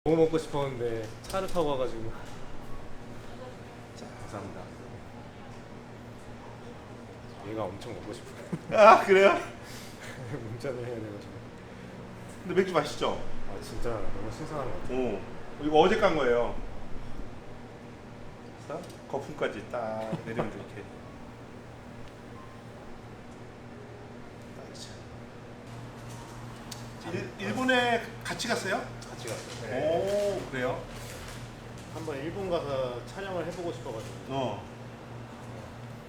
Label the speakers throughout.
Speaker 1: 너무 먹고 싶었는데 차를 타고 와가지고. 자, 감사합니다. 얘가 엄청 먹고 싶어요.
Speaker 2: 아 그래요?
Speaker 1: 문자를 해야 돼가지고.
Speaker 2: 근데 맥주 맛있죠?
Speaker 1: 아 진짜 너무 신선한 것 같아요.
Speaker 2: 오. 이거 어제 깐 거예요. 그래서 거품까지 딱 내리면 이렇게. 일본에 같이 갔어요?
Speaker 1: 같이 갔어요.
Speaker 2: 오 그래요?
Speaker 1: 한번 일본 가서 촬영을 해보고 싶어가지고.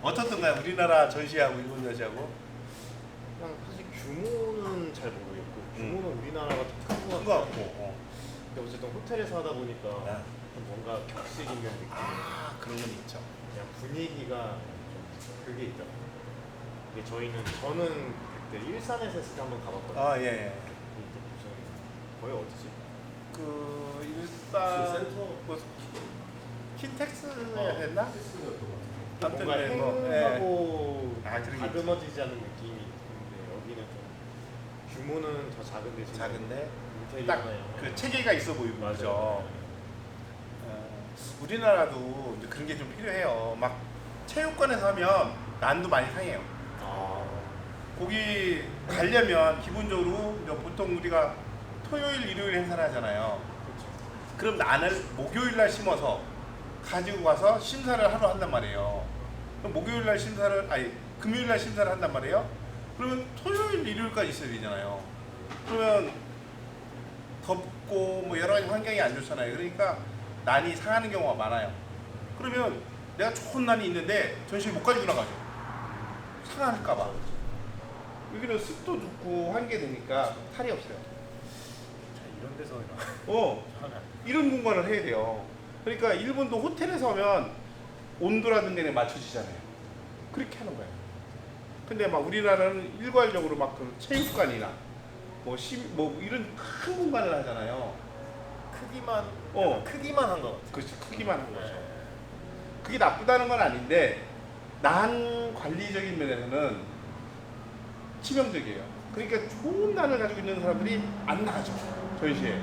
Speaker 2: 어떻던가요? 우리나라 전시하고 일본 전시하고?
Speaker 1: 그냥 사실 규모는 잘 모르겠고 규모는 우리나라가 큰 것
Speaker 2: 큰 거
Speaker 1: 같아요.
Speaker 2: 같고.
Speaker 1: 근데 어쨌든 호텔에서 하다 보니까
Speaker 2: 네.
Speaker 1: 뭔가 격식 있는 느낌.
Speaker 2: 그런 건 있죠.
Speaker 1: 그냥 분위기가 좀 그게 있더라고요. 이게 저는 그때 일산에서 했을 때 한번 가봤거든요.
Speaker 2: 아 예.
Speaker 1: 이게 무슨 거기 어디지?
Speaker 2: 그
Speaker 1: 무슨
Speaker 2: 일산
Speaker 1: 센터?
Speaker 2: 뭐 킨텍스야 됐나? 아무튼
Speaker 1: 뭔가
Speaker 2: 네, 뭐,
Speaker 1: 행하고
Speaker 2: 아, 그런 게
Speaker 1: 다듬어지지 않은 느낌이 있는데 여기는 좀 규모는 더 작은 대신
Speaker 2: 작은데
Speaker 1: 인테리어나
Speaker 2: 딱
Speaker 1: 이런
Speaker 2: 그
Speaker 1: 거.
Speaker 2: 체계가 있어 보이고
Speaker 1: 맞아요.
Speaker 2: 그죠. 우리나라도 이제 그런 게 좀 필요해요. 막 체육관에서 하면 난도 많이 상해요.
Speaker 1: 아,
Speaker 2: 거기 가려면 기본적으로 이제 보통 우리가 토요일, 일요일 행사를 하잖아요.
Speaker 1: 그렇죠.
Speaker 2: 그럼 난을 목요일 날 심어서 가지고 가서 심사를 하러 한단 말이에요. 그럼 목요일 날 심사를 아니 금요일 날 심사를 한단 말이에요. 그러면 토요일, 일요일까지 있어야 되잖아요. 그러면 덥고 뭐 여러 가지 환경이 안 좋잖아요. 그러니까 난이 상하는 경우가 많아요. 그러면 내가 좋은 난이 있는데 전시를 못 가지고 나가죠. 상할까봐. 여기는 습도 좋고 환기되니까 탈이 없어요.
Speaker 1: 자, 이런 데서 하면
Speaker 2: 이런 공간을 해야 돼요. 그러니까 일본도 호텔에서 하면 온도라든지 맞춰지잖아요. 그렇게 하는 거예요. 근데 막 우리나라는 일괄적으로 막 그 체육관이나 뭐 이런 큰 공간을 하잖아요.
Speaker 1: 크기만 한 것 같아요.
Speaker 2: 그렇죠. 크기만 한 거죠.
Speaker 1: 네.
Speaker 2: 그게 나쁘다는 건 아닌데 난 관리적인 면에서는 치명적이에요. 그러니까 좋은 난을 가지고 있는 사람들이 안 나가죠. 전시에.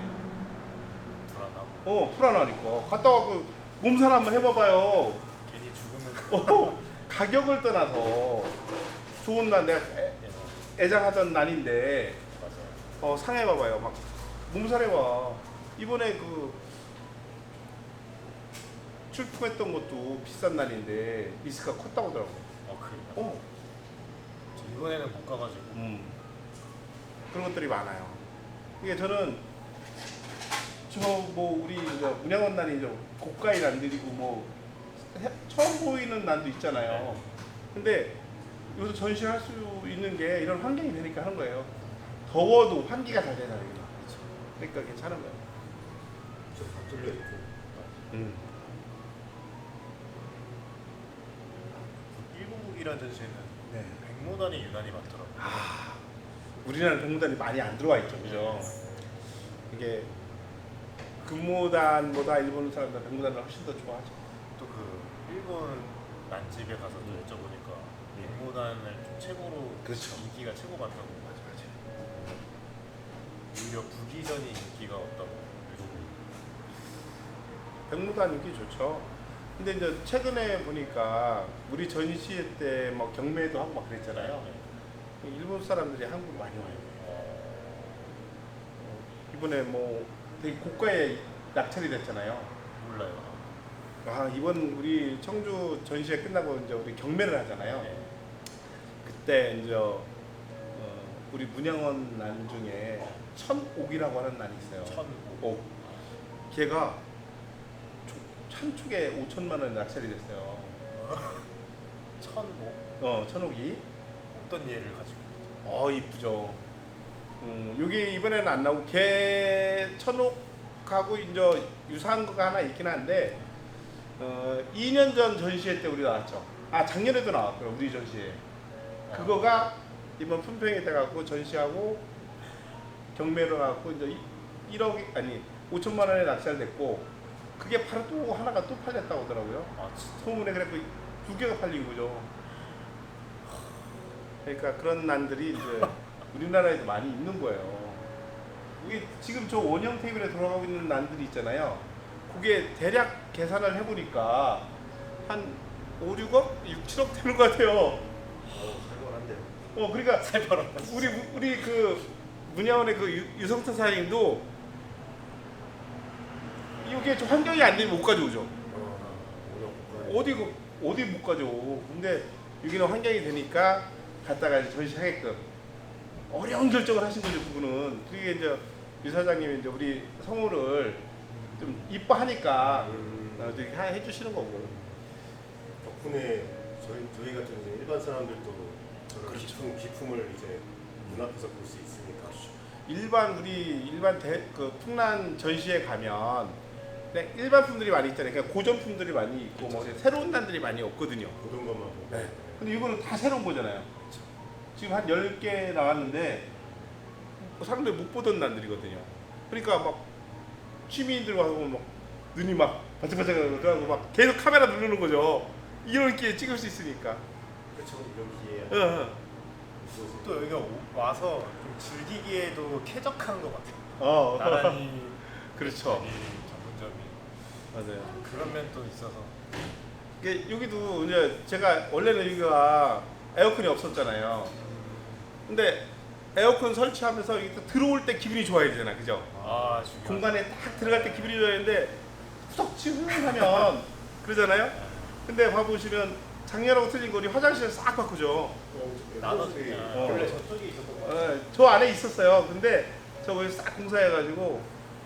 Speaker 1: 불안하고
Speaker 2: 불안하니까. 갔다 와서 몸살 한번 해봐봐요.
Speaker 1: 괜히 죽으면
Speaker 2: 가격을 떠나서 좋은 난 내가 애장하던 난인데
Speaker 1: 맞아요.
Speaker 2: 상해봐봐요. 막 몸살해봐. 이번에 그 출품했던 것도 비싼 난인데 리스크가 컸다고 하더라고요.
Speaker 1: 그래요? 저 이번에는 못 가가지고.
Speaker 2: 그런 것들이 많아요. 이게 저는 우리 이제 운영원 난이 이제 고가의 난들이고 처음 보이는 난도 있잖아요. 근데 여기서 전시할 수 있는 게 이런 환경이 되니까 하는 거예요. 더워도 환기가 잘 되잖아요. 그러니까 괜찮은 거예요.
Speaker 1: 저다 뚫려 있고. 일본국이라는 전시에는
Speaker 2: 네.
Speaker 1: 백모단이 유난히 많더라고요.
Speaker 2: 우리나라는 백무단이 많이 안 들어와 있죠, 그죠? 이게 금모단보다 일본 사람들은 백무단을 훨씬 더 좋아하죠.
Speaker 1: 또 그 일본 난집에 가서 또 여쭤보니까 백모단을 좀 최고로
Speaker 2: 그렇죠.
Speaker 1: 인기가 최고 많다고.
Speaker 2: 맞아.
Speaker 1: 오히려 부기전이 인기가 없다고.
Speaker 2: 백무단 인기 좋죠. 근데 이제 최근에 보니까 우리 전시회 때 뭐 경매도 하고 막 그랬잖아요. 일본 사람들이 한국 많이 와요. 이번에 뭐 되게 고가에 낙찰이 됐잖아요.
Speaker 1: 몰라요.
Speaker 2: 이번 우리 청주 전시회 끝나고 이제 우리 경매를 하잖아요.
Speaker 1: 네.
Speaker 2: 그때 이제 우리 문양원 난 중에 천옥이라고 하는 난이 있어요.
Speaker 1: 천옥.
Speaker 2: 걔가 한 축에 5천만 원 낙찰이 됐어요.
Speaker 1: 천옥.
Speaker 2: 천옥이.
Speaker 1: 어떤 예를 가지고?
Speaker 2: 이쁘죠. 여기 이번에는 안 나오고 걔 천옥하고 이제 유사한 거가 하나 있긴 한데 2년 전 전시회 때 우리 나왔죠. 작년에도 나왔고요. 우리 전시회. 그거가 이번 품평에 돼갖고 전시하고 경매로 갖고 이제 1억 아니 5천만 원에 낙찰됐고 그게 바로 또 하나가 또 팔렸다고 하더라고요.
Speaker 1: 진짜?
Speaker 2: 소문에 그래서 2개가 팔린 거죠. 그러니까 그런 난들이 이제 우리나라에도 많이 있는 거예요. 이게 지금 저 원형 테이블에 들어가고 있는 난들이 있잖아요. 그게 대략 계산을 해보니까 한 5, 6억? 6, 7억 되는 것 같아요.
Speaker 1: 살벌한데요.
Speaker 2: 그러니까
Speaker 3: 살벌한.
Speaker 2: 우리 그 문야원의 그 유성태 사장님도 이게 좀 환경이 안 되면 못 가져오죠. 어디 못 가져오. 근데 여기는 환경이 되니까 갖다가 이제 전시하게끔 어려운 결정을 하신 거죠, 그분은. 그게 이제 유 사장님이 이제 우리 성우를 좀 이뻐하니까 이렇게 해주시는 거고.
Speaker 4: 덕분에 저희 같은 이제 일반 사람들도 저런
Speaker 3: 그렇죠.
Speaker 4: 기품을 이제 눈앞에서 볼 수 있으니까.
Speaker 2: 일반 그 풍란 전시회 가면 네, 일반품들이 많이 있잖아요. 그러니까 고전품들이 많이 있고 뭐 새로운 난들이 많이 없거든요.
Speaker 4: 보던 것만 보고.
Speaker 2: 네. 근데 이거는 다 새로운 거잖아요. 지금 한 10개 나왔는데 사람들이 못 보던 난들이거든요. 그러니까 막 시민들 와서 막 눈이 막 반짝반짝하고 막 계속 카메라 누르는 거죠. 이런 기회에 찍을 수 있으니까.
Speaker 4: 그렇죠. 이런 기회야.
Speaker 3: 또 여기가 와서 좀 즐기기에도 쾌적한 것 같아요. 나란히
Speaker 2: 그렇죠.
Speaker 3: 전문점이
Speaker 2: 맞아요.
Speaker 3: 그런 면도 있어서.
Speaker 2: 이게 여기도 이제 제가 원래는 여기가 에어컨이 없었잖아요. 근데 에어컨 설치하면서 여기 딱 들어올 때 기분이 좋아야 되잖아, 그죠?
Speaker 3: 아 중요하죠.
Speaker 2: 공간에 딱 들어갈 때 기분이 좋아야 되는데 후석지근하면 그러잖아요. 근데 봐보시면 작년하고 틀린 거 우리 화장실 싹 바꾸죠.
Speaker 3: 나눠주냐.
Speaker 4: 원래 저쪽에 있었던 거 같아요.
Speaker 2: 저 안에 있었어요. 근데 저거 싹 공사해가지고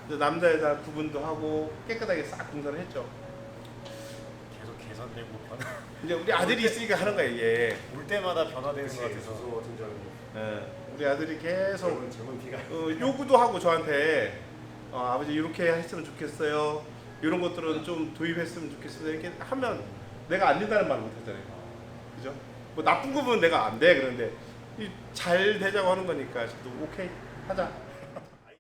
Speaker 2: 이제 남자 여자 구분도 하고 깨끗하게 싹 공사를 했죠.
Speaker 3: 계속 개선되고 변화.
Speaker 2: 이제 우리 아들이 있으니까 하는 거예요, 얘.
Speaker 3: 올 때마다 변화되는 것
Speaker 4: 그치,
Speaker 3: 같아서.
Speaker 4: 주소 같은 점이
Speaker 2: 우리 아들이 계속
Speaker 4: 젊은 피가.
Speaker 2: 요구도 하고 저한테 아버지 이렇게 했으면 좋겠어요. 이런 것들은 좀 도입했으면 좋겠어요. 이렇게 하면 내가 안 된다는 말 못 하잖아요. 그죠? 뭐 나쁜 거 보면 내가 안 돼. 그런데 잘 되자고 하는 거니까 저도 오케이 하자.